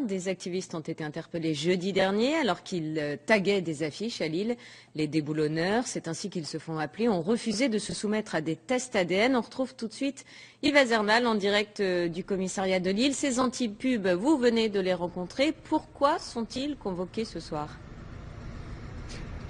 Des activistes ont été interpellés jeudi dernier alors qu'ils taguaient des affiches à Lille. Les déboulonneurs, c'est ainsi qu'ils se font appeler, ont refusé de se soumettre à des tests ADN. On retrouve tout de suite Yves Azernal en direct du commissariat de Lille. Ces anti-pubs, vous venez de les rencontrer. Pourquoi sont-ils convoqués ce soir ?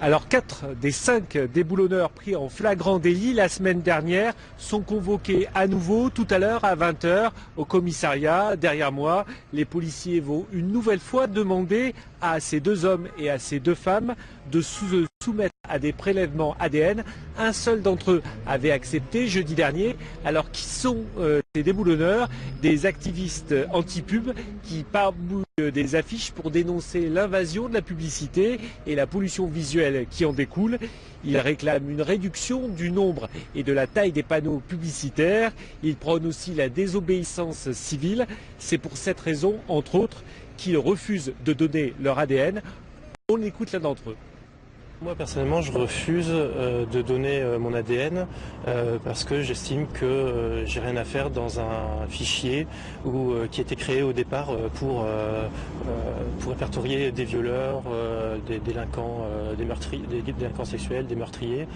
Alors 4 des 5 déboulonneurs pris en flagrant délit la semaine dernière sont convoqués à nouveau tout à l'heure à 20 h au commissariat. Derrière moi, les policiers vont une nouvelle fois demander à ces 2 hommes et à ces 2 femmes de se soumettre à des prélèvements ADN. Un seul d'entre eux avait accepté jeudi dernier. Alors qui sont ces déboulonneurs? Des activistes anti-pub qui barbouillent des affiches pour dénoncer l'invasion de la publicité et la pollution visuelle qui en découle. Ils réclament une réduction du nombre et de la taille des panneaux publicitaires. Ils prônent aussi la désobéissance civile. C'est pour cette raison, entre autres, qu'ils refusent de donner leur ADN. On écoute l'un d'entre eux. Moi personnellement je refuse de donner mon ADN parce que j'estime que j'ai rien à faire dans un fichier qui a été créé au départ pour répertorier des violeurs, des délinquants, des délinquants sexuels, des meurtriers.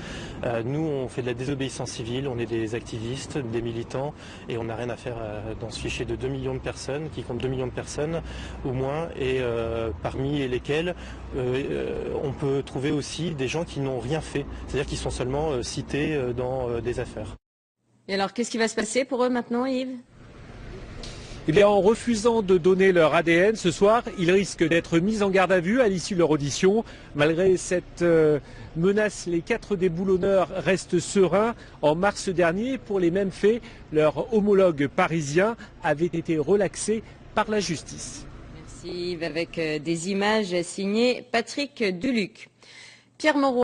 Nous on fait de la désobéissance civile, on est des activistes, des militants et on n'a rien à faire dans ce fichier de 2 millions de personnes, qui compte 2 millions de personnes au moins, et parmi lesquelles on peut trouver aussi des gens qui n'ont rien fait, c'est-à-dire qui sont seulement cités dans des affaires. Et alors, qu'est-ce qui va se passer pour eux maintenant, Yves ? Eh bien, en refusant de donner leur ADN ce soir, ils risquent d'être mis en garde à vue à l'issue de leur audition. Malgré cette menace, les 4 déboulonneurs restent sereins. En mars dernier, pour les mêmes faits, leur homologue parisien avait été relaxé par la justice. Merci Yves, avec des images signées Patrick Duluc. Pierre Moreau.